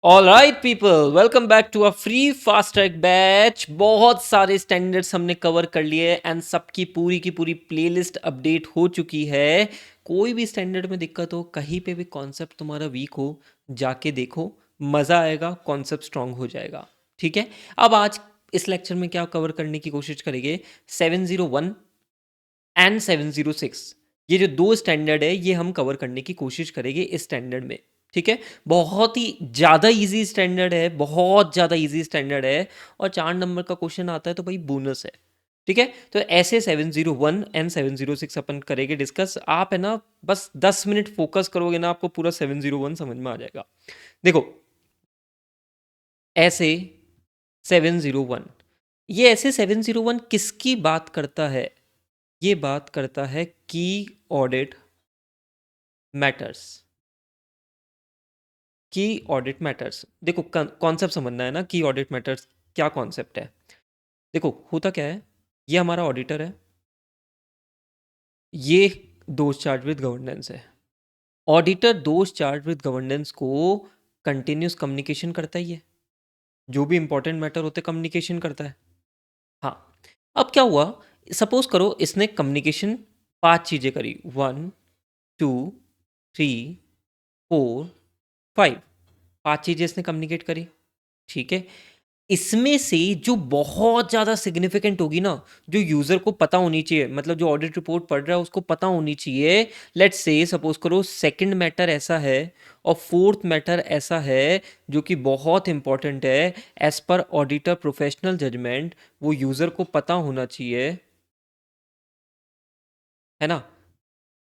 All right people, welcome back to a free fast track batch. बहुत सारे standards हमने cover कर लिए एंड सबकी पूरी की पूरी प्लेलिस्ट अपडेट हो चुकी है। कोई भी स्टैंडर्ड में दिक्कत हो, कहीं पे भी कॉन्सेप्ट तुम्हारा वीक हो, जाके देखो, मज़ा आएगा, कॉन्सेप्ट स्ट्रांग हो जाएगा। ठीक है। अब आज इस लेक्चर में क्या कवर करने की कोशिश करेंगे? 701 एंड 706, ये जो दो स्टैंडर्ड है ये हम कवर करने की कोशिश करेंगे इस स्टैंडर्ड में। ठीक है। बहुत ही ज़्यादा इजी स्टैंडर्ड है, बहुत ज़्यादा इजी स्टैंडर्ड है, और 4 नंबर का क्वेश्चन आता है तो भाई बोनस है। ठीक है। तो ऐसे 701 एंड 706 अपन करेंगे डिस्कस। आप है ना, बस 10 मिनट फोकस करोगे ना, आपको पूरा 701 समझ में आ जाएगा। देखो, ऐसे 701, ये ऐसे 701 किसकी बात करता है? ये बात करता है की ऑडिट मैटर्स। की ऑडिट मैटर्स, देखो कॉन्सेप्ट समझना है ना, की ऑडिट मैटर्स क्या कॉन्सेप्ट है। देखो होता क्या है, ये हमारा ऑडिटर है, ये दोष चार्ज विद गवर्नेंस है। ऑडिटर दोष चार्ज विद गवर्नेंस को कंटिन्यूस कम्युनिकेशन करता ही है, जो भी इंपॉर्टेंट मैटर होते कम्युनिकेशन करता है। हाँ। अब क्या हुआ, सपोज करो इसने कम्युनिकेशन 5 चीजें करी, 1 2 3 4 5, 5 चीजें इसने कम्युनिकेट करी। ठीक है। इसमें से जो बहुत ज़्यादा सिग्निफिकेंट होगी ना, जो यूज़र को पता होनी चाहिए, मतलब जो ऑडिट रिपोर्ट पढ़ रहा है उसको पता होनी चाहिए। लेट्स से सपोज करो सेकंड मैटर ऐसा है और फोर्थ मैटर ऐसा है जो कि बहुत इंपॉर्टेंट है, as per auditor professional judgement वो यूज़र को पता होना चाहिए, है ना।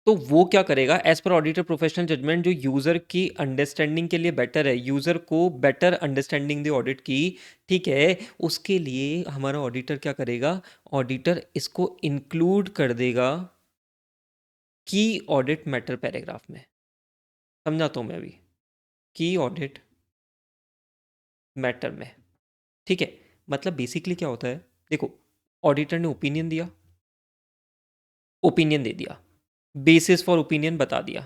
तो वो क्या करेगा, as per auditor professional judgement, जो यूजर की अंडरस्टैंडिंग के लिए बेटर है, यूजर को बेटर अंडरस्टैंडिंग दे ऑडिट की। ठीक है। उसके लिए हमारा ऑडिटर क्या करेगा, ऑडिटर इसको इंक्लूड कर देगा की ऑडिट मैटर पैराग्राफ में। समझाता हूं मैं अभी, की ऑडिट मैटर में। ठीक है। मतलब बेसिकली क्या होता है, देखो, ऑडिटर ने ओपिनियन दिया, ओपिनियन दे दिया, बेसिस फॉर ओपिनियन बता दिया।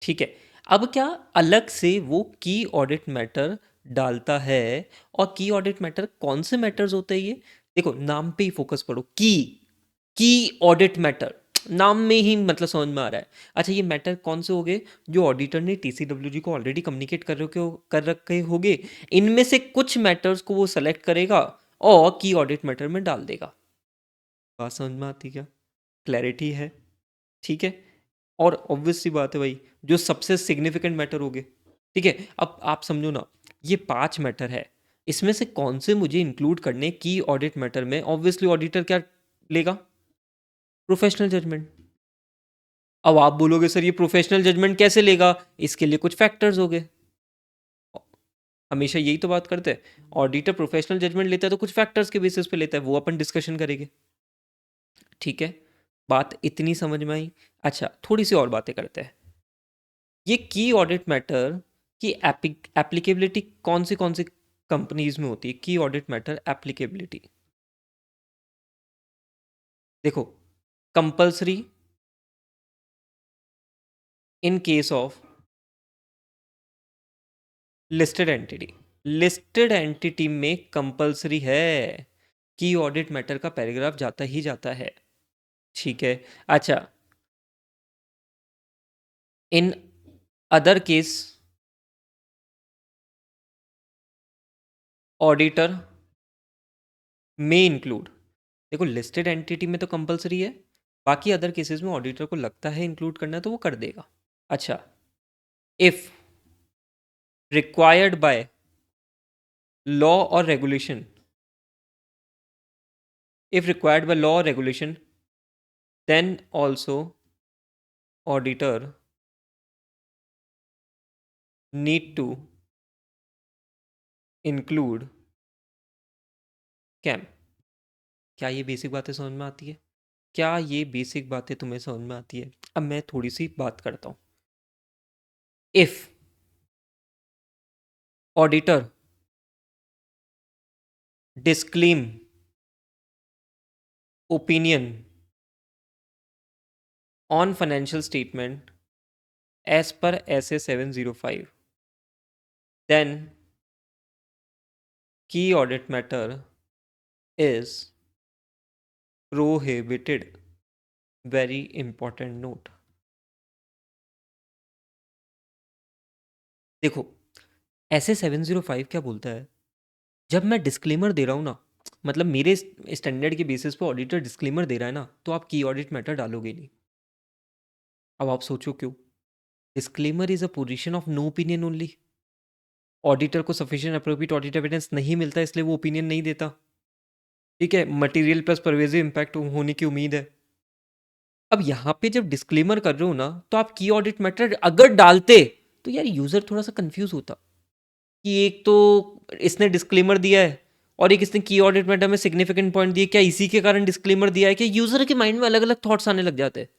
ठीक है। अब क्या, अलग से वो की ऑडिट मैटर डालता है। और की ऑडिट मैटर कौन से मैटर्स होते हैं ये? देखो नाम पे ही फोकस पड़ो, की ऑडिट मैटर, नाम में ही मतलब समझ में आ रहा है। अच्छा, ये मैटर कौन से हो गए, जो ऑडिटर ने टीसीडब्ल्यूजी को ऑलरेडी कम्युनिकेट कर रखे होंगे। इनमें से कुछ मैटर्स को वो सेलेक्ट करेगा और की ऑडिट मैटर में डाल देगा। बात समझ में आती क्या? क्लैरिटी है? ठीक है। और ऑब्वियस सी बात है भाई, जो सबसे सिग्निफिकेंट मैटर हो गए। ठीक है। अब आप समझो ना, ये 5 मैटर है, इसमें से कौन से मुझे इंक्लूड करने की ऑडिट मैटर में? ऑब्वियसली ऑडिटर क्या लेगा, प्रोफेशनल जजमेंट। अब आप बोलोगे सर ये प्रोफेशनल जजमेंट कैसे लेगा, इसके लिए कुछ फैक्टर्स हो गए। हमेशा यही तो बात करते हैं, ऑडिटर प्रोफेशनल जजमेंट लेता है तो कुछ फैक्टर्स के बेसिस पे लेता है, वो अपन डिस्कशन करेंगे। ठीक है। बात इतनी समझ में आई? अच्छा, थोड़ी सी और बातें करते हैं। ये की ऑडिट मैटर की एप्लीकेबिलिटी कौन सी कंपनीज में होती है? की ऑडिट मैटर एप्लीकेबिलिटी, देखो, compulsory in case of listed entity. Listed entity में कंपल्सरी है, की ऑडिट मैटर का पैराग्राफ जाता ही जाता है। ठीक है। अच्छा, इन अदर केस ऑडिटर में इंक्लूड, देखो लिस्टेड एंटिटी में तो कंपलसरी है, बाकी अदर केसेस में ऑडिटर को लगता है इंक्लूड करना है तो वो कर देगा। अच्छा, इफ रिक्वायर्ड बाय लॉ और regulation, if required by law और regulation, then also auditor need to include KAM. क्या ये बेसिक बातें समझ में आती है? क्या ये बेसिक बातें तुम्हें समझ में आती है? अब मैं थोड़ी सी बात करता हूं। If auditor disclaim opinion on financial statement as per S A 705, then key audit matter is prohibited. Very important note. देखो, ऐसे 705 क्या बोलता है, जब मैं डिस्क्लेमर दे रहा हूँ ना, मतलब मेरे स्टैंडर्ड के बेसिस पे ऑडिटर डिस्क्लेमर दे रहा है ना, तो आप की ऑडिट मैटर डालोगे नहीं। अब आप सोचो क्यों? Disclaimer is a position of no opinion only. Auditor को सफिशिएंट अप्रोप्रिएट ऑडिट एविडेंस नहीं मिलता, इसलिए वो ओपिनियन नहीं देता। ठीक है, मटेरियल प्लस परवेजिव इंपैक्ट होने की उम्मीद है। अब यहाँ पे जब डिस्क्लेमर कर रहे हो ना, तो आप की ऑडिट मैटर अगर डालते तो यार यूजर थोड़ा सा कंफ्यूज होता कि एक तो इसने डिस्क्लेमर दिया है और एक इसने की ऑडिट मैटर में सिग्निफिकेंट पॉइंट दिए, क्या इसी के कारण डिस्क्लेमर दिया है? कि यूजर के माइंड में अलग अलग थॉट्स आने लग जाते हैं।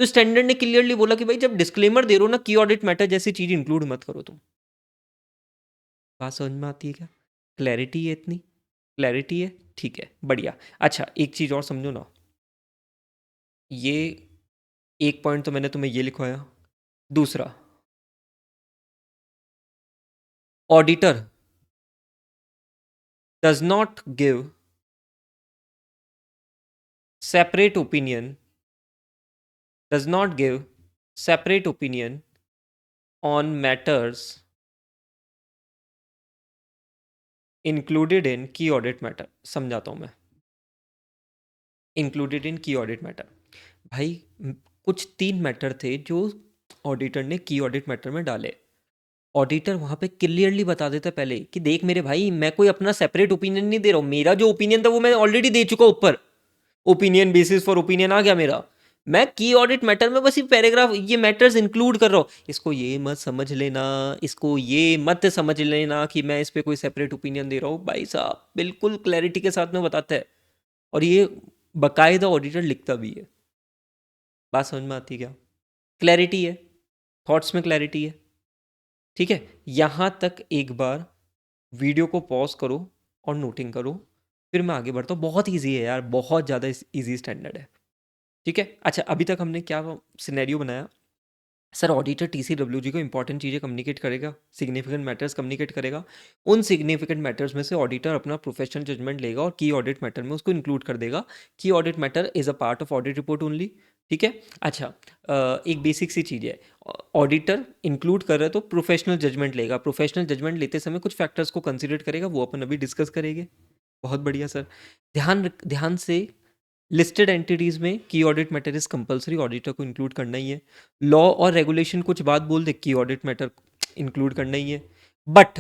तो स्टैंडर्ड ने क्लियरली बोला कि भाई जब डिस्क्लेमर दे रहे हो ना, की ऑडिट मैटर जैसी चीज इंक्लूड मत करो तुम। बात समझ में आती है क्या? क्लैरिटी है इतनी? क्लैरिटी है, ठीक है, बढ़िया। अच्छा, एक चीज और समझो ना, ये एक पॉइंट तो मैंने तुम्हें ये लिखवाया। दूसरा, auditor does not give separate opinion, does not give separate opinion on matters included in की ऑडिट मैटर। समझाता हूं मैं। इंक्लूडेड इन की ऑडिट मैटर, भाई कुछ 3 मैटर थे जो ऑडिटर ने की ऑडिट मैटर में डाले। ऑडिटर वहां पे क्लियरली बता देता पहले कि देख मेरे भाई, मैं कोई अपना सेपरेट ओपिनियन नहीं दे रहा हूं, मेरा जो ओपिनियन था वो मैं ऑलरेडी दे चुका हूं ऊपर। ओपिनियन बेसिस फॉर ओपिनियन आ गया मेरा। मैं की ऑडिट मैटर में बस ये पैराग्राफ, ये मैटर्स इंक्लूड कर रहा हूँ, इसको ये मत समझ लेना, इसको ये मत समझ लेना कि मैं इस पे कोई सेपरेट ओपिनियन दे रहा हूँ। भाई साहब बिल्कुल क्लैरिटी के साथ में बताता है, और ये बकायदा ऑडिटर लिखता भी है। बात समझ में आती है क्या? क्लैरिटी है, थॉट्स में क्लैरिटी है। ठीक है, यहाँ तक एक बार वीडियो को पॉज करो और नोटिंग करो, फिर मैं आगे बढ़ता हूँ। बहुत ईजी है यार, बहुत ज़्यादा ईजी स्टैंडर्ड है। ठीक है, अच्छा अभी तक हमने क्या सिनेरियो बनाया? सर ऑडिटर टीसीडब्ल्यूजी को इंपॉर्टेंट चीज़ें कम्युनिकेट करेगा, सिग्निफिकेंट मैटर्स कम्युनिकेट करेगा। उन सिग्निफिकेंट मैटर्स में से ऑडिटर अपना प्रोफेशनल जजमेंट लेगा और की ऑडिट मैटर में उसको इंक्लूड कर देगा। की audit matter is a part of audit report only. ठीक है, अच्छा एक बेसिक सी चीज़ है, ऑडिटर इंक्लूड कर रहा है तो प्रोफेशनल जजमेंट लेगा। प्रोफेशनल जजमेंट लेते समय कुछ फैक्टर्स को कंसिडर करेगा, वो अपन अभी डिस्कस करेंगे। बहुत बढ़िया सर, ध्यान से। लिस्टेड एंटिटीज में की audit matter is compulsory, auditor को इंक्लूड करना ही है। लॉ और रेगुलेशन कुछ बात बोल दे, की ऑडिट मैटर इंक्लूड करना ही है। बट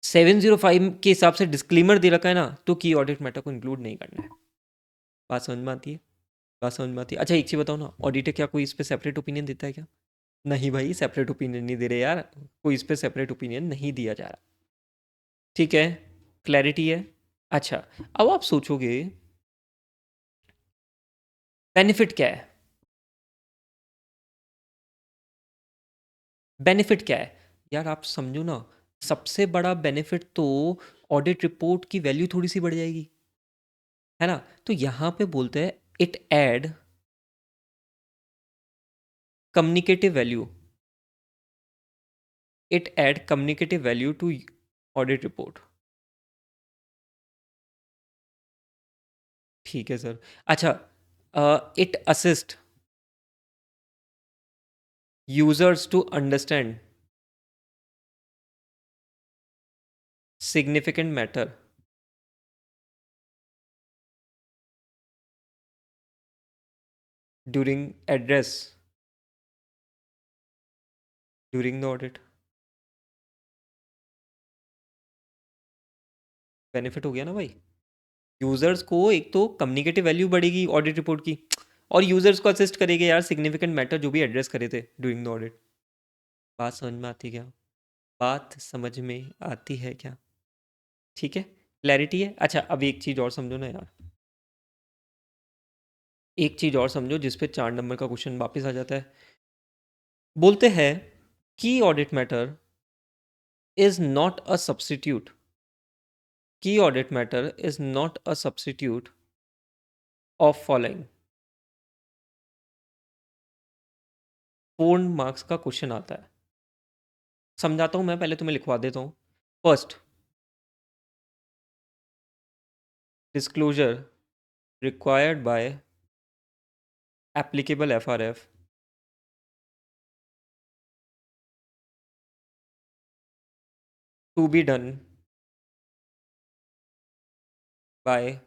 705 के हिसाब से डिस्क्लेमर दे रखा है ना, तो की ऑडिट मैटर को इंक्लूड नहीं करना है। बात समझ में आती है? बात समझ में आती है। अच्छा एक चीज बताओ ना, ऑडिटर क्या कोई इस पे सेपरेट ओपिनियन देता है क्या? नहीं भाई, सेपरेट ओपिनियन नहीं दे रहे यार, कोई इस पे सेपरेट ओपिनियन नहीं दिया जा रहा। ठीक है, क्लैरिटी है। अच्छा, अब आप सोचोगे बेनिफिट क्या है? बेनिफिट क्या है? यार आप समझो ना, सबसे बड़ा बेनिफिट तो ऑडिट रिपोर्ट की वैल्यू थोड़ी सी बढ़ जाएगी, है ना? तो यहां पे बोलते हैं it add communicative value, it add communicative value to audit report. ठीक है सर। अच्छा, it assist users to understand significant matter during address during the audit. Benefit हो गया ना भाई? यूजर्स को एक तो कम्युनिकेटिव वैल्यू बढ़ेगी ऑडिट रिपोर्ट की, और यूजर्स को असिस्ट करेगा यार सिग्निफिकेंट मैटर जो भी एड्रेस करे थे ड्यूरिंग द ऑडिट। बात समझ में आती है क्या? बात समझ में आती है क्या? ठीक है, क्लैरिटी है। अच्छा अब एक चीज़ और समझो ना यार, एक चीज़ और समझो जिस पे 4 नंबर का क्वेश्चन वापस आ जाता है। बोलते हैं key audit matter is not a substitute, key audit matter is not a substitute of following. 4 marks का क्वेश्चन आता है। समझाता हूँ मैं, पहले तुम्हें लिखवा देता हूँ। First, disclosure required by applicable FRF to be done by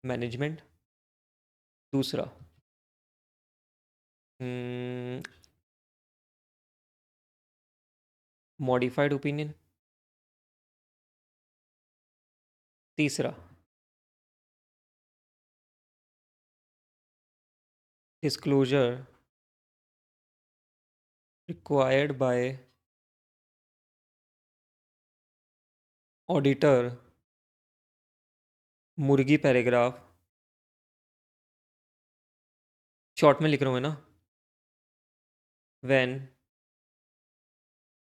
management. दूसरा, मॉडिफाइड ओपिनियन। तीसरा, डिस्क्लोजर रिक्वायर्ड बाय ऑडिटर मुर्गी पैराग्राफ, शॉर्ट में लिख रहा हूँ है ना, when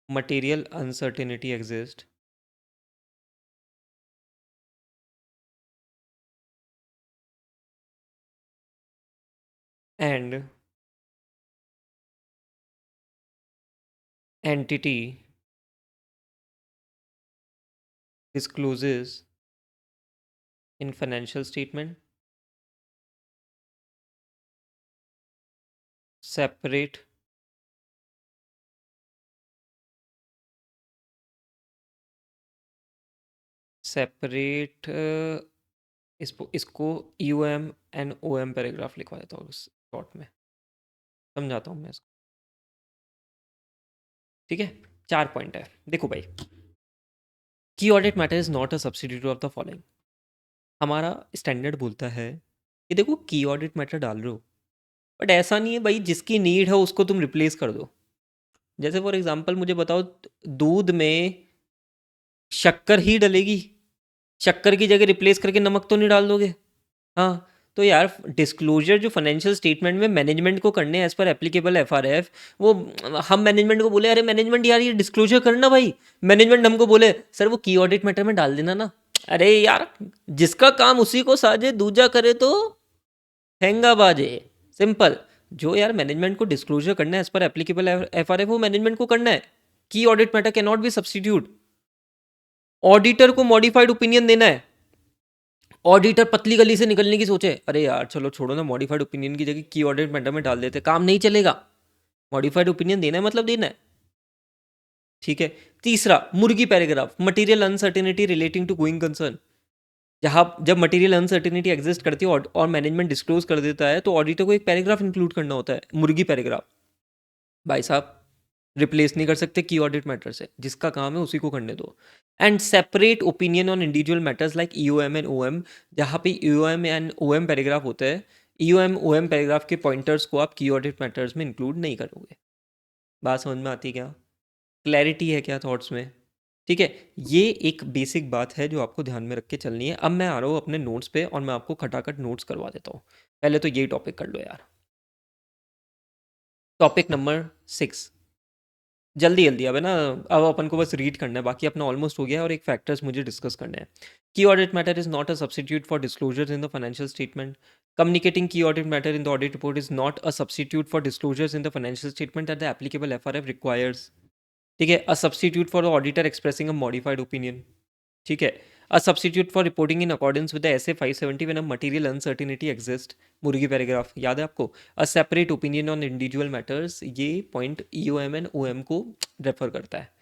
material uncertainty exist and entity discloses in financial statement separate separate इसको U M and O M paragraph लिखवा देता हूँ शॉर्ट में, समझाता हूँ मैं इसको। ठीक है, 4 पॉइंट है। देखो भाई, की audit matter is not a substitute of the following. हमारा स्टैंडर्ड बोलता है कि देखो की ऑडिट मैटर डाल रहे हो, बट ऐसा नहीं है भाई जिसकी नीड है उसको तुम रिप्लेस कर दो। जैसे फॉर एग्जांपल मुझे बताओ, दूध में शक्कर ही डलेगी, शक्कर की जगह रिप्लेस करके नमक तो नहीं डाल दोगे। हाँ, तो यार डिस्क्लोजर जो फाइनेंशियल स्टेटमेंट में मैनेजमेंट को करने एज पर एप्लीकेबल एफआरएफ, वो हम मैनेजमेंट को बोले अरे मैनेजमेंट यार ये डिस्क्लोजर करना भाई, मैनेजमेंट हमको बोले सर वो की ऑडिट मैटर में डाल देना ना। अरे यार, जिसका काम उसी को साजे, दूजा करे तो हैंगा बाजे। सिंपल। जो यार मैनेजमेंट को डिस्क्लोजर करना है एज पर एप्लीकेबल एफआरएफ, वो मैनेजमेंट को करना है। की audit matter can not be substitute. Auditor को मॉडिफाइड ओपिनियन देना है, ऑडिटर पतली गली से निकलने की सोचे, अरे यार चलो छोड़ो ना, मॉडिफाइड ओपिनियन की जगह की ऑडिट मैटर में डाल देते, काम नहीं चलेगा। मॉडिफाइड ओपिनियन देना है मतलब देना है। ठीक है। तीसरा, मुर्गी paragraph, material uncertainty relating to going concern. जहां जब मटेरियल अनसर्टेनिटी एग्जिस्ट करती है और मैनेजमेंट डिस्क्लोज कर देता है, तो ऑडिटर को एक पैराग्राफ इंक्लूड करना होता है, मुर्गी पैराग्राफ। भाई साहब, रिप्लेस नहीं कर सकते की ऑडिट मैटर से, जिसका काम है उसी को करने दो। And separate opinion on individual matters like EOM and OM. जहाँ पे ईओएम एंड ओएम पैराग्राफ होता है, ईओएम ओएम पैराग्राफ के पॉइंटर्स को आप की ऑडिट मैटर्स में इंक्लूड नहीं करोगे। बात समझ में आती है क्या? क्लैरिटी है क्या थॉट्स में? ठीक है, ये एक बेसिक बात है जो आपको ध्यान में रख के चलनी है। अब मैं आ रहा हूँ अपने नोट्स पे और मैं आपको खटाखट नोट्स करवा देता हूँ। पहले तो यही टॉपिक कर लो यार। टॉपिक नंबर 6, जल्दी जल्दी अब है ना, अब अपन को बस रीड करना है, बाकी अपना ऑलमोस्ट हो गया है, और एक फैक्टर्स मुझे डिस्कस करने हैं। Key audit matter is not a substitute for disclosures in the financial statement. Communicating key audit matter in the audit report is not a substitute for disclosures in the financial statement that the applicable FRF requires. ठीक है, a substitute for the auditor expressing a modified opinion. ठीक है, a substitute for reporting in accordance with the S A 570 when a material uncertainty exist. मुर्गी paragraph याद है आपको? A separate opinion on individual matters, ये point E O M and O M को refer करता है।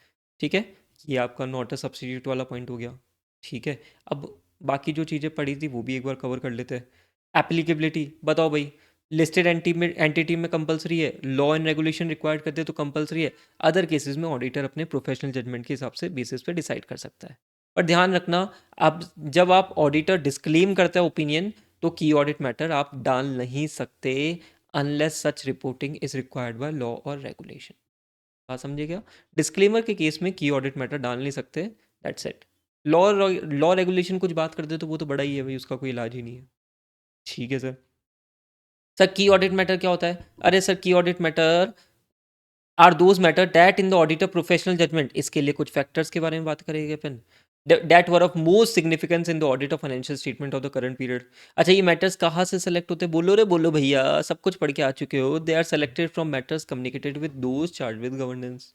ठीक है, ये आपका नॉट अ सब्सिट्यूट वाला पॉइंट हो गया। ठीक है, अब बाकी जो चीज़ें पड़ी थी वो भी एक बार कवर कर लेते हैं। एप्लीकेबिलिटी बताओ भाई, लिस्टेड एंटिटी में कंपलसरी है, लॉ एंड रेगुलेशन रिक्वायर्ड करते हैं तो कंपलसरी है। अदर केसेस में ऑडिटर अपने प्रोफेशनल जजमेंट के हिसाब से बेसिस पे डिसाइड कर सकता है। पर ध्यान रखना, अब जब आप ऑडिटर डिस्क्लेम करता है ओपिनियन, तो की ऑडिट मैटर आप डाल नहीं सकते unless such reporting is required by law और रेगुलेशन। बात समझिए क्या? डिस्क्लेमर के केस में की ऑडिट मैटर डाल नहीं सकते, that's it. Law law regulation कुछ बात कर दे तो वो तो बड़ा ही है भाई, उसका कोई इलाज ही नहीं है। ठीक है sir. Sir key audit matter क्या होता है? अरे sir, key audit matter are those matter that in the auditor professional judgment, इसके लिए कुछ फैक्टर्स के बारे में बात करेंगे अपन, that were of most significance in the audit of financial statement of the current period. अच्छा, ये मैटर्स कहाँ से सेलेक्ट होते हैं? बोलो रे बोलो भैया, सब कुछ पढ़ के आ चुके हो। They are selected from matters communicated with those charge with governance.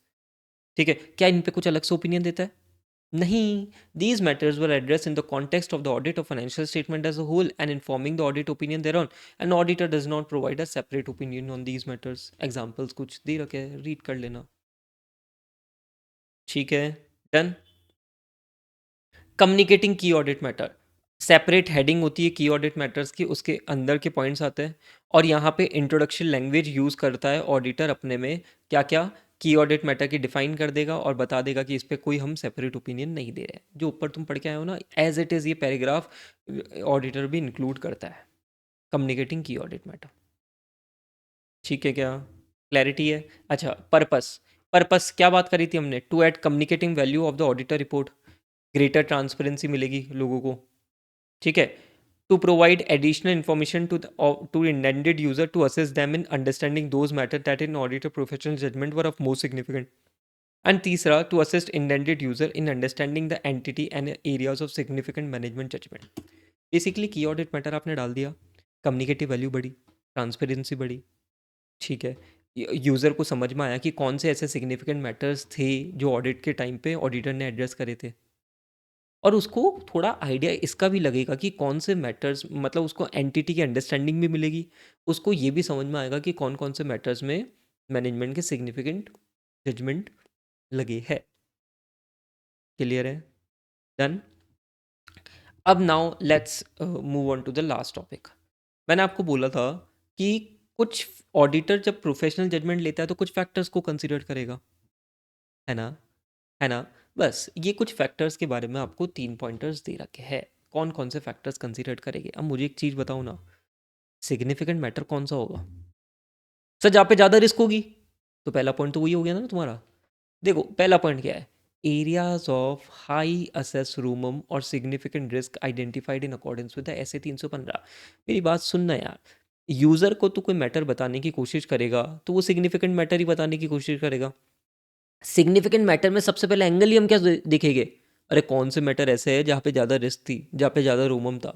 ठीक है, क्या इन पे कुछ अलग से ओपिनियन देता है? नहीं। These matters were addressed in the context of the audit of financial statement as a whole and informing the audit opinion thereon. An auditor does not provide a separate opinion on these matters. Examples कुछ दे रखे हैं, read कर लेना। ठीक है, done. Communicating key audit matter, separate heading होती है की ऑडिट मैटर्स की, उसके अंदर के पॉइंट्स आते हैं और यहाँ पे इंट्रोडक्शन लैंग्वेज यूज़ करता है ऑडिटर अपने में, क्या क्या की ऑडिट मैटर की डिफाइन कर देगा और बता देगा कि इस पर कोई हम सेपरेट ओपिनियन नहीं दे रहे हैं। जो ऊपर तुम पढ़ के आए हो ना, एज इट इज़ ये पैराग्राफ ऑडिटर भी इंक्लूड करता है, कम्युनिकेटिंग की ऑडिट मैटर। ठीक है, क्या क्लैरिटी है? अच्छा, पर्पस, पर्पस क्या बात करी थी हमने? To add communicating value of the auditor report, greater transparency मिलेगी लोगों को। ठीक है, to provide additional information to intended user to assist them in understanding those matter that in auditor professional judgment were of most significant. And तीसरा, to assist intended user in understanding the entity and areas of significant management judgment. Basically key audit matter आपने डाल दिया, communicative value बढ़ी, transparency बढ़ी। ठीक है, user को समझ में आया कि कौन से ऐसे सिग्निफिकेंट मैटर्स थे जो ऑडिट के टाइम पे ऑडिटर ने एड्रेस करे थे, और उसको थोड़ा आइडिया इसका भी लगेगा कि कौन से मैटर्स, मतलब उसको एंटिटी की अंडरस्टैंडिंग भी मिलेगी, उसको ये भी समझ में आएगा कि कौन कौन से मैटर्स में मैनेजमेंट के सिग्निफिकेंट जजमेंट लगे है। क्लियर है? डन। अब now let's move on to the last topic. मैंने आपको बोला था कि कुछ ऑडिटर जब प्रोफेशनल जजमेंट लेता है तो कुछ फैक्टर्स को कंसिडर करेगा, है ना? है ना? बस ये कुछ फैक्टर्स के बारे में आपको 3 पॉइंटर्स दे रखे हैं। कौन कौन से फैक्टर्स कंसीडर करेंगे? अब मुझे एक चीज़ बताओ ना, सिग्निफिकेंट मैटर कौन सा होगा? सर जहाँ पे ज़्यादा रिस्क होगी, तो पहला पॉइंट तो वही हो गया ना तुम्हारा। देखो पहला पॉइंट क्या है, एरियाज ऑफ हाई असेस रूमम और significant risk identified in accordance with the S ए 315। मेरी बात सुनना यार, यूज़र को तो कोई मैटर बताने की कोशिश करेगा तो वो सिग्निफिकेंट मैटर ही बताने की कोशिश करेगा। सिग्निफिकेंट मैटर में सबसे पहले एंगल ही हम क्या देखेंगे? अरे कौन से मैटर ऐसे है जहाँ पे ज़्यादा रिस्क थी, जहाँ पे ज़्यादा रोमम था।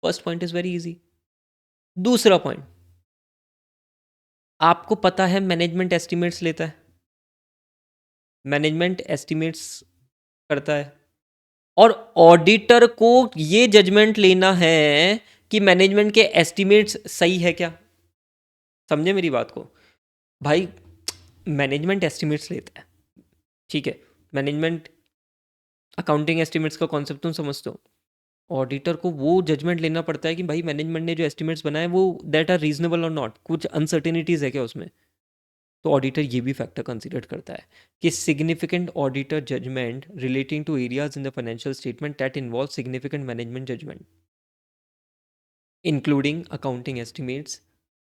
First point is very easy. दूसरा पॉइंट, आपको पता है मैनेजमेंट एस्टिमेट्स लेता है, मैनेजमेंट एस्टिमेट्स करता है, और ऑडिटर को ये जजमेंट लेना है कि मैनेजमेंट के एस्टिमेट्स सही है क्या। समझे मेरी बात को? भाई मैनेजमेंट एस्टिमेट्स लेता है, ठीक है, मैनेजमेंट अकाउंटिंग एस्टिमेट्स का कॉन्सेप्ट तुम समझते हो। ऑडिटर को वो जजमेंट लेना पड़ता है कि भाई मैनेजमेंट ने जो एस्टिमेट्स बनाए वो दैट आर रीजनेबल और नॉट, कुछ अनसर्टेनिटीज़ है क्या उसमें। तो ऑडिटर ये भी फैक्टर कंसीडर करता है कि significant auditor judgement relating to areas in the financial statement that involve significant management judgement including accounting estimates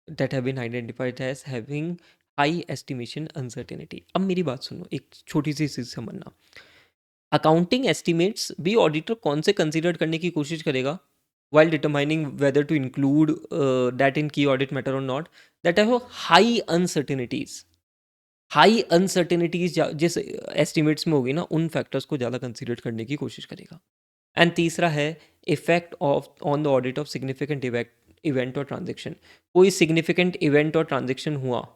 that have been identified as having high estimation uncertainty. अब मेरी बात सुनो, एक छोटी सी चीज़ समझना, अकाउंटिंग एस्टिमेट्स भी ऑडिटर कौन से कंसीडर करने की कोशिश करेगा while determining whether to include that in key audit matter or not, that have high uncertainties, high uncertainties जिस एस्टिमेट्स में होगी ना, उन फैक्टर्स को ज़्यादा कंसीडर करने की कोशिश करेगा। एंड तीसरा है effect of on the audit of significant event और ट्रांजेक्शन। कोई सिग्निफिकेंट इवेंट और ट्रांजेक्शन हुआ,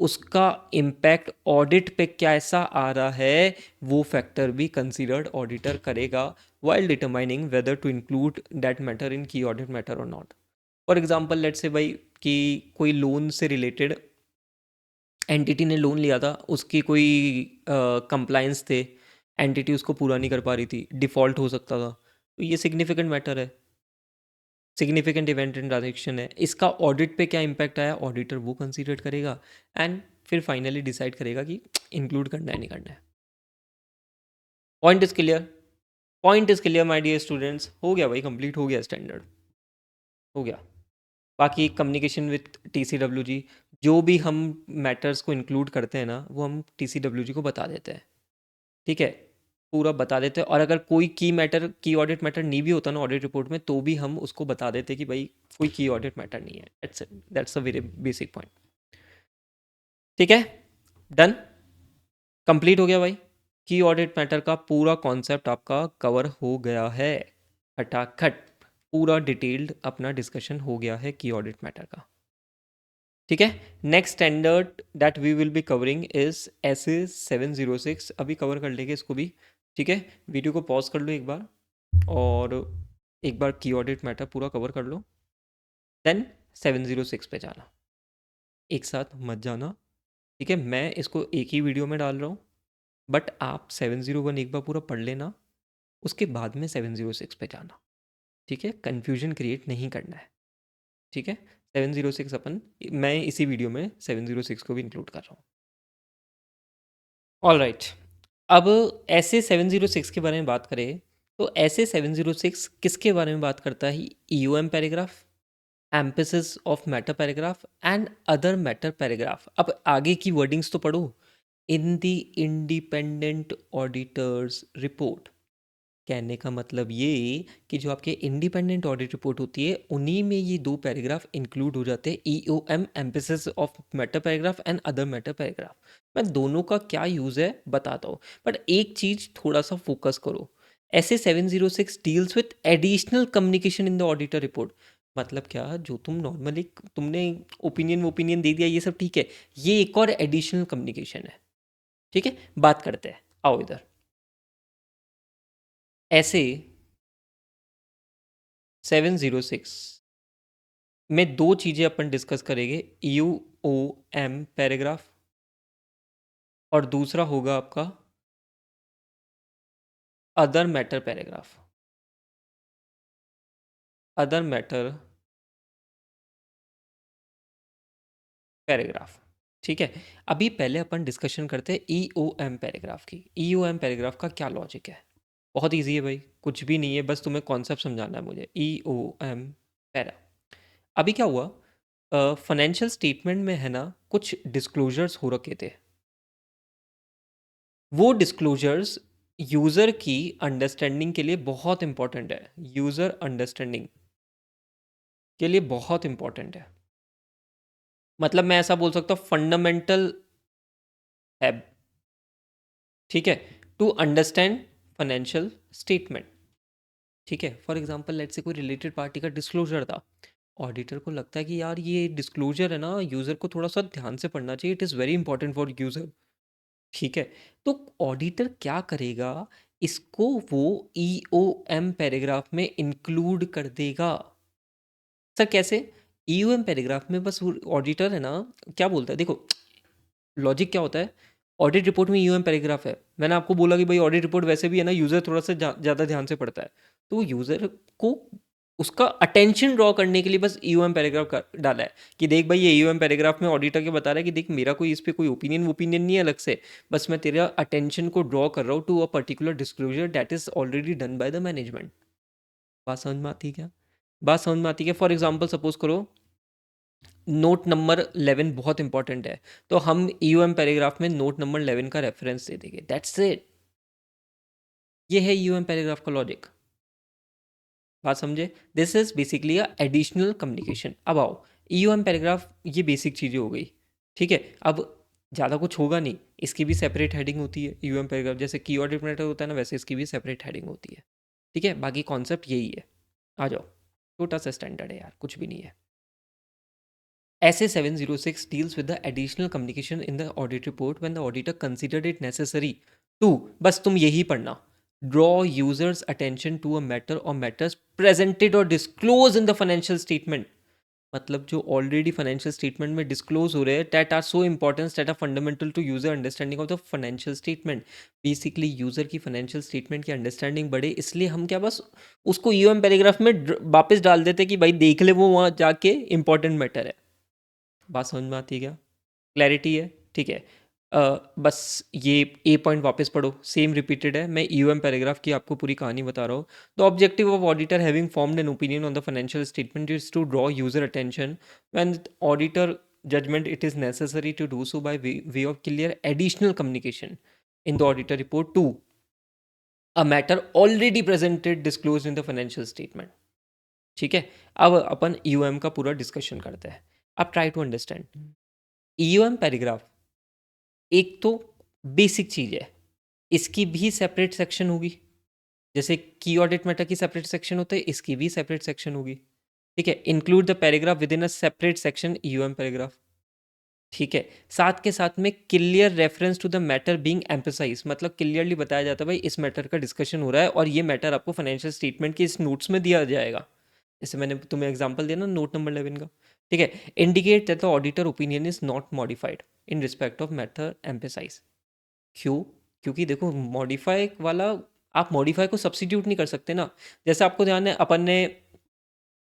उसका इम्पैक्ट ऑडिट पे कैसा आ रहा है, वो फैक्टर भी कंसीडर्ड ऑडिटर करेगा while determining whether to include that matter in key audit matter or not. For example let's say भाई कि कोई लोन से रिलेटेड एंटिटी ने लोन लिया था, उसकी कोई कंप्लायंस थे, एंटिटी उसको पूरा नहीं कर पा रही थी, डिफ़ॉल्ट हो सकता था, तो ये सिग्निफिकेंट मैटर है, सिग्निफिकेंट इवेंट एंड ट्रांजेक्शन है। इसका ऑडिट पे क्या इम्पैक्ट आया, ऑडिटर वो कंसीडर करेगा एंड फिर फाइनली डिसाइड करेगा कि इंक्लूड करना है नहीं करना है। Point is clear? Point is clear my dear students? हो गया भाई, कंप्लीट हो गया, स्टैंडर्ड हो गया। बाकी कम्युनिकेशन विथ टीसीडब्ल्यूजी, जो भी हम मैटर्स को इंक्लूड करते हैं ना, वो हम टीसीडब्ल्यूजी को बता देते हैं, ठीक है, पूरा बता देते हैं। और अगर कोई की मैटर, की ऑडिट मैटर नहीं भी होता ना ऑडिट रिपोर्ट में, तो भी हम उसको बता देते हैं कि भाई कोई की ऑडिट मैटर नहीं है। That's a very basic point. ठीक है, डन, कंप्लीट हो गया भाई। की ऑडिट मैटर का पूरा कॉन्सेप्ट आपका कवर हो गया है, खटाखट पूरा डिटेल्ड अपना डिस्कशन हो गया है की ऑडिट मैटर का। ठीक है। Next standard that we will be covering is S 706। अभी कवर कर लेंगे इसको भी। ठीक है, वीडियो को पॉज कर लो एक बार और एक बार की ऑडिट मैटर पूरा कवर कर लो, देन 706 पे जाना। एक साथ मत जाना, ठीक है। मैं इसको एक ही वीडियो में डाल रहा हूँ, बट आप 701 एक बार पूरा पढ़ लेना, उसके बाद में 706 पे जाना। ठीक है, कन्फ्यूजन क्रिएट नहीं करना है। ठीक है, 706 अपन मैं इसी वीडियो में 706 को भी इंक्लूड कर रहा हूँ। ऑल राइट, अब ऐसे 706 के बारे में बात करें तो ऐसे 706 किसके बारे में बात करता है? EOM paragraph, emphasis of matter paragraph and other matter paragraph. अब आगे की वर्डिंग्स तो पढ़ो। In the independent auditors report, कहने का मतलब ये कि जो आपके इंडिपेंडेंट ऑडिट रिपोर्ट होती है उन्हीं में ये दो पैराग्राफ इंक्लूड हो जाते हैं, EOM emphasis of matter paragraph and other matter paragraph. मैं दोनों का क्या यूज़ है बताता हूँ, बट एक चीज़ थोड़ा सा फोकस करो। ऐसे 706 deals with additional communication in the auditor report. मतलब क्या, जो तुम नॉर्मली तुमने ओपिनियन दे दिया ये सब ठीक है, ये एक और एडिशनल कम्युनिकेशन है। ठीक है, बात करते हैं, आओ इधर। ऐसे 706 में दो चीज़ें अपन डिस्कस करेंगे, यू ओ एम पैराग्राफ और दूसरा होगा आपका other matter paragraph. Other matter paragraph, ठीक है। अभी पहले अपन डिस्कशन करते हैं ई ओ एम पैराग्राफ की। ई ओ एम पैराग्राफ का क्या लॉजिक है? बहुत ईजी है भाई, कुछ भी नहीं है, बस तुम्हें कॉन्सेप्ट समझाना है मुझे। ई ओ एम पैरा, अभी क्या हुआ, फाइनेंशियल स्टेटमेंट में है ना कुछ डिस्क्लोजर्स हो रखे थे। वो डिस्क्लोजर्स यूज़र की अंडरस्टैंडिंग के लिए बहुत इंपॉर्टेंट है, यूज़र अंडरस्टैंडिंग के लिए बहुत इंपॉर्टेंट है। मतलब मैं ऐसा बोल सकता हूँ फंडामेंटल है, ठीक है, टू अंडरस्टैंड फाइनेंशियल स्टेटमेंट। ठीक है, फॉर एग्जांपल लेट्स से कोई रिलेटेड पार्टी का डिस्क्लोजर था, ऑडिटर को लगता है कि यार ये डिस्क्लोजर है ना, यूज़र को थोड़ा सा ध्यान से पढ़ना चाहिए, it is very important for user. ठीक है, तो ऑडिटर क्या करेगा, इसको वो ई ओ एम पैराग्राफ में इंक्लूड कर देगा। सर कैसे? ई ओ एम पैराग्राफ में बस ऑडिटर है ना, क्या बोलता है, देखो लॉजिक क्या होता है। ऑडिट रिपोर्ट में ई ओ एम पैराग्राफ है, मैंने आपको बोला कि भाई ऑडिट रिपोर्ट वैसे भी है ना, यूज़र थोड़ा सा ज़्यादा ध्यान से पढ़ता है, तो यूज़र को उसका अटेंशन ड्रॉ करने के लिए बस ई ओ एम पैराग्राफ डाला है कि देख भाई ये ई ओ एम पैराग्राफ में ऑडिटर के बता रहा है कि देख मेरा कोई इस पर कोई ओपिनियन नहीं है अलग से, बस मैं तेरा अटेंशन को ड्रॉ कर रहा हूँ to a particular disclosure that is already done by the management. बात समझ में आती है क्या? बात समझ में आती है। फॉर एग्जाम्पल सपोज करो नोट नंबर 11 बहुत इंपॉर्टेंट है, तो हम ई ओ एम पैराग्राफ में नोट नंबर 11 का रेफरेंस दे देंगे, दैट्स इट। ये है ई ओ एम पैराग्राफ का लॉजिक। बात समझे? This is basically a additional communication. अब आओ, ई ओ एम पैराग्राफ ये बेसिक चीज़ें हो गई, ठीक है। अब ज़्यादा कुछ होगा नहीं, इसकी भी सेपरेट हेडिंग होती है। ई ओ एम पैराग्राफ जैसे की ऑडिट मैटर होता है ना, वैसे इसकी भी सेपरेट हेडिंग होती है। ठीक है, बाकी कॉन्सेप्ट यही है। आ जाओ, छोटा सा स्टैंडर्ड है यार, कुछ भी नहीं है। ऐसे 706 deals with the additional communication in the audit report when the auditor considered it necessary to, बस तुम यही पढ़ना, draw users attention to a matter or matters presented or disclosed in the financial statement। मतलब जो already financial statement में disclose हो रहे हैं, that are so important that are fundamental to user understanding of the financial statement. Basically user की financial statement की understanding बढ़े, इसलिए हम क्या बस उसको ईओएम पैराग्राफ में वापस डाल देते कि भाई देख ले, वो वहाँ जाके इंपॉर्टेंट मैटर है। बात समझ में आती है क्या? क्लैरिटी है? ठीक है। बस ये ए पॉइंट वापस पढ़ो, सेम रिपीटेड है, मैं ईओएम पैराग्राफ की आपको पूरी कहानी बता रहा हूँ। The objective of auditor having formed an opinion on the financial statement is to draw user attention when auditor judgment it is necessary to do so by way of clear additional communication in the auditor report to a matter already presented disclose in the financial statement. ठीक है, अब अपन EOM का पूरा discussion करते हैं। अब try to understand EOM paragraph. एक तो बेसिक चीज़ है, इसकी भी सेपरेट सेक्शन होगी, जैसे की ऑडिट मैटर की सेपरेट सेक्शन होता है, इसकी भी सेपरेट सेक्शन होगी। ठीक है, include the paragraph within a separate section EOM paragraph. ठीक है। साथ के साथ में clear reference to the matter being emphasise, मतलब क्लियरली बताया जाता है भाई इस मैटर का डिस्कशन हो रहा है और ये मैटर आपको फाइनेंशियल स्टेटमेंट के इस नोट्स में दिया जाएगा। जैसे मैंने तुम्हें एग्जांपल दिया ना नोट नंबर 11 का। ठीक है। Indicate that the auditor opinion is not modified in respect of matter emphasise. क्यों? क्योंकि देखो मॉडिफाई वाला, आप मॉडिफाई को सब्स्टिट्यूट नहीं कर सकते ना। जैसे आपको ध्यान है अपन ने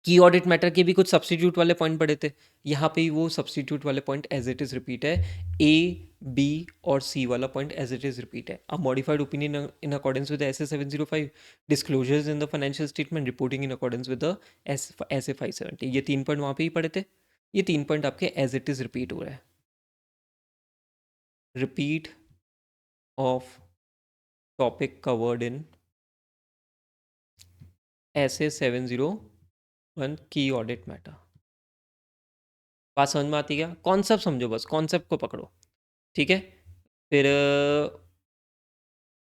की ऑडिट मैटर के भी कुछ सब्स्टिट्यूट वाले पॉइंट पढ़े थे। यहाँ पे वो सब्स्टिट्यूट वाले point as it is repeat है। ए, बी और सी वाला point as it is repeat है। अब modified opinion in accordance with S A 705, disclosures in the financial statement, reporting in accordance with the S A 570, ये 3 point वहाँ पे ही पढ़े थे। ये 3 पॉइंट आपके एज इट इज रिपीट हो रहा है। Repeat of topic covered in S A 701 की ऑडिट मैटर। बात समझ में आती है क्या? कॉन्सेप्ट समझो, बस कॉन्सेप्ट को पकड़ो। ठीक है। फिर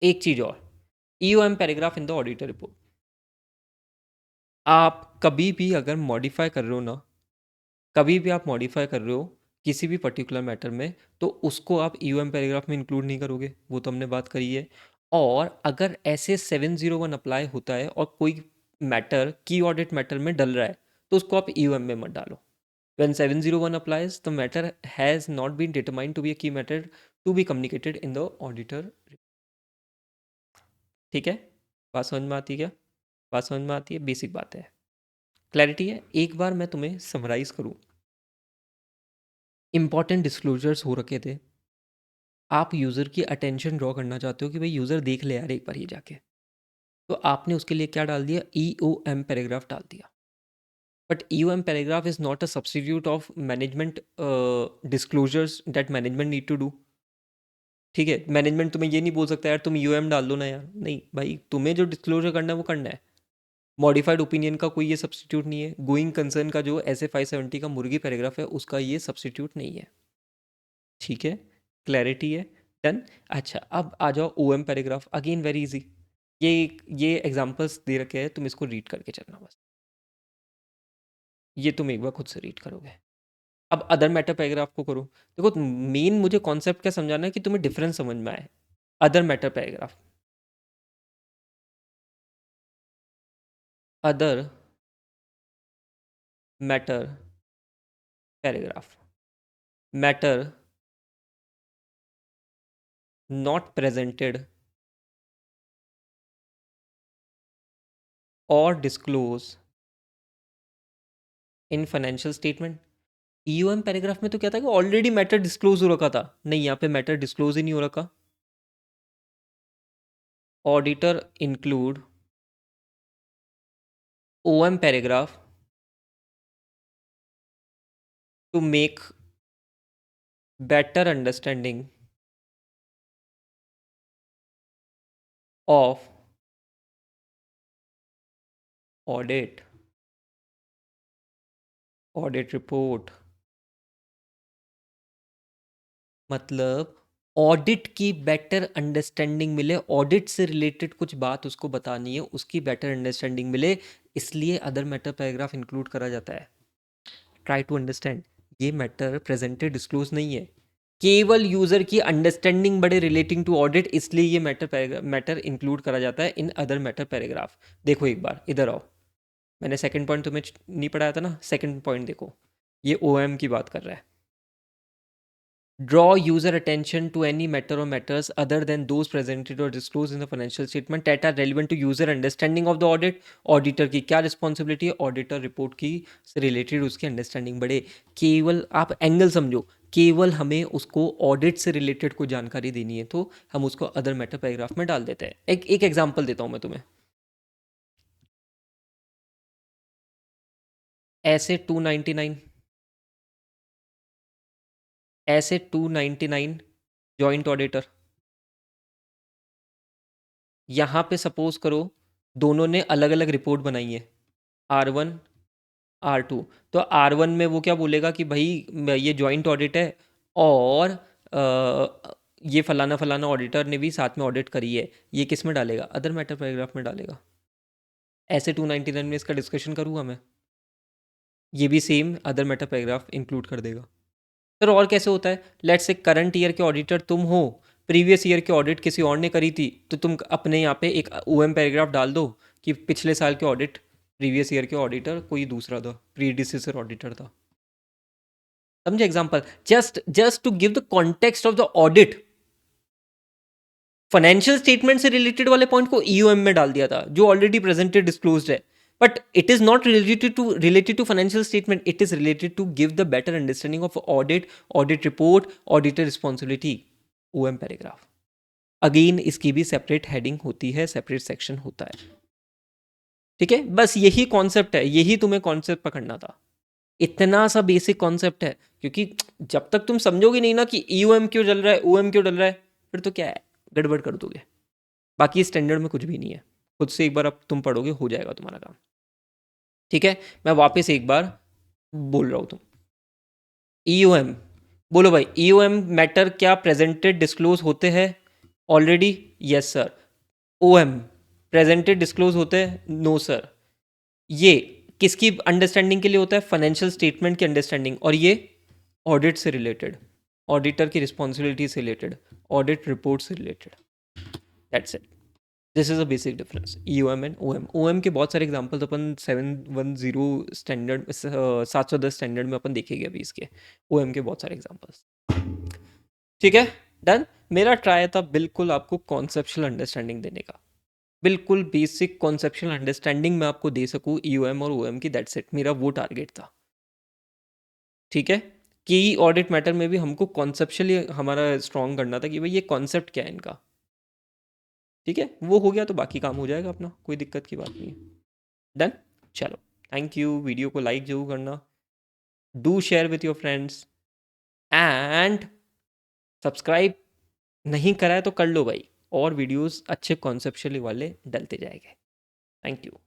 एक चीज़ और, EOM paragraph in the auditor report. आप कभी भी अगर मॉडिफाई कर रहे हो ना, कभी भी आप मॉडिफाई कर रहे हो किसी भी पर्टिकुलर मैटर में, तो उसको आप ईओएम पैराग्राफ में इंक्लूड नहीं करोगे, वो तो हमने बात करी है। और अगर ऐसे 701 अप्लाई होता है और कोई मैटर की ऑडिट मैटर में डल रहा है, तो उसको आप ईओएम में मत डालो। When 701 applies, the matter has not been determined to be a key matter to be communicated in the auditor. ठीक है। बात समझ में आती है क्या? बात समझ में आती है, बेसिक बात है, क्लैरिटी है। एक बार मैं तुम्हें समराइज करूं, इंपॉर्टेंट डिस्क्लोजर्स हो रखे थे। आप यूज़र की अटेंशन ड्रॉ करना चाहते हो कि भाई यूज़र देख ले यार एक बार ये जाके, तो आपने उसके लिए क्या डाल दिया? ई ओ एम पैराग्राफ डाल दिया। But E O M paragraph is not a substitute of management disclosures that management need to do. ठीक है। मैनेजमेंट तुम्हें ये नहीं बोल सकता यार तुम यूएम डाल दो ना यार, नहीं भाई, तुम्हें जो डिस्क्लोजर करना है वो करना है। मॉडिफाइड ओपिनियन का कोई ये सब्स्टिट्यूट नहीं है। गोइंग कंसर्न का जो एस ए 570 का मुर्गी पैराग्राफ है उसका ये सब्स्टिट्यूट नहीं है। ठीक है। क्लैरिटी है। डन। अच्छा, अब आ जाओ O M paragraph, again very easy. ये ये एग्जाम्पल्स दे रखे हैं, तुम इसको रीड करके चलना बस। ये तुम एक बार खुद से रीड करोगे। अब अदर मैटर पैराग्राफ को करो। देखो मेन मुझे कॉन्सेप्ट क्या समझाना है कि तुम्हें डिफरेंस समझ में आए। Other matter paragraph, other matter paragraph, matter not presented और disclose in financial statement. EOM paragraph में तो क्या था कि ऑलरेडी मैटर डिस्क्लोज हो रखा था, नहीं यहाँ पे मैटर डिस्क्लोज ही नहीं हो रखा। Auditor include OM paragraph to make better understanding of audit, audit report. मतलब ऑडिट की बेटर अंडरस्टैंडिंग मिले, ऑडिट से रिलेटेड कुछ बात उसको बतानी है, उसकी बेटर अंडरस्टैंडिंग मिले, इसलिए अदर मैटर पैराग्राफ इंक्लूड करा जाता है। ट्राई टू अंडरस्टैंड, ये मैटर प्रेजेंटेड डिस्क्लोज नहीं है, केवल यूजर की अंडरस्टैंडिंग बड़े रिलेटिंग टू ऑडिट, इसलिए ये मैटर इंक्लूड करा जाता है इन अदर मैटर पैराग्राफ। देखो एक बार इधर आओ, मैंने सेकंड पॉइंट तुम्हें नहीं पढ़ाया था ना, सेकंड पॉइंट देखो, ये ओ एम की बात कर रहा है। Draw user attention to any matter or matters other than those presented or disclosed in the financial statement that are relevant to user understanding of the audit. Auditor की क्या responsibility है? Auditor report की से related उसकी understanding बढ़े। केवल आप angle समझो, केवल हमें उसको ऑडिट से रिलेटेड कोई जानकारी देनी है तो हम उसको अदर मैटर पैराग्राफ में डाल देते हैं। एक एग्जांपल देता हूँ मैं तुम्हें। ऐसे 299, ऐसे 299 जॉइंट ऑडिटर, यहाँ पे सपोज करो दोनों ने अलग अलग रिपोर्ट बनाई है, R1 R2। तो R1 में वो क्या बोलेगा कि भाई ये जॉइंट ऑडिट है और ये फलाना फलाना ऑडिटर ने भी साथ में ऑडिट करी है, ये किस में डालेगा? अदर मैटर पैराग्राफ में डालेगा। ऐसे 299 में इसका डिस्कशन करूँगा मैं, ये भी same other matter paragraph include कर देगा। सर और कैसे होता है? लेट्स से करंट ईयर के ऑडिटर तुम हो, प्रीवियस ईयर की ऑडिट किसी और ने करी थी, तो तुम अपने यहाँ पे एक ओएम पैराग्राफ डाल दो कि पिछले साल के ऑडिट प्रीवियस ईयर के ऑडिटर कोई दूसरा था, प्रीडिसेसर ऑडिटर था। समझे example? Just to give the context of the audit. Financial statement से रिलेटेड वाले पॉइंट को ईओएम में डाल दिया था, जो ऑलरेडी प्रेजेंटेड डिस्क्लोज्ड है, but it is not related to financial statement, it is related to give the better understanding of audit, audit report, auditor responsibility, OM paragraph. Again इसकी भी सेपरेट हेडिंग होती है, सेपरेट सेक्शन होता है। ठीक है, बस यही कॉन्सेप्ट है, यही तुम्हें कॉन्सेप्ट पकड़ना था। इतना सा बेसिक कॉन्सेप्ट है, क्योंकि जब तक तुम समझोगे नहीं ना कि ईओएम क्यों चल रहा है, ओएम क्यों चल रहा है, फिर तो क्या है, गड़बड़ कर दोगे। बाकी स्टैंडर्ड में कुछ भी नहीं है, खुद से एक बार अब तुम पढ़ोगे हो जाएगा तुम्हारा काम। ठीक है, मैं वापस एक बार बोल रहा हूँ। तुम ईओएम बोलो भाई, ईओएम मैटर क्या प्रेजेंटेड डिस्क्लोज होते हैं already? Yes sir. OM presented disclose होते हैं? No sir. ये किसकी अंडरस्टैंडिंग के लिए होता है? फाइनेंशियल स्टेटमेंट की अंडरस्टैंडिंग। और ये ऑडिट से रिलेटेड, ऑडिटर की रिस्पॉन्सिबिलिटी से रिलेटेड, ऑडिट रिपोर्ट से related. That's it, this is a basic difference EOM and OM. OM के बहुत सारे एग्जांपल्स अपन 710 स्टैंडर्ड 710 स्टैंडर्ड में अपन देखेंगे अभी इसके, ओएम के बहुत सारे एग्जांपल्स। ठीक है, डन। मेरा ट्राई था बिल्कुल आपको कॉन्सेप्चुअल अंडरस्टैंडिंग देने का, बिल्कुल बेसिक कॉन्सेप्चुअल अंडरस्टैंडिंग मैं आपको दे सकूँ ईओएम और ओएम की, दैट्स इट, मेरा वो टारगेट था। ठीक है, कि ऑडिट मैटर में भी हमको कॉन्सेप्चुअली हमारा स्ट्रॉन्ग करना था कि भाई ये कॉन्सेप्ट क्या है इनका। ठीक है, वो हो गया तो बाकी काम हो जाएगा अपना, कोई दिक्कत की बात नहीं है। डन, चलो, थैंक यू। वीडियो को लाइक जरूर करना, do share with your friends, and subscribe नहीं करा है तो कर लो भाई, और वीडियोस अच्छे कॉन्सेप्चुअली वाले डलते जाएंगे। Thank you.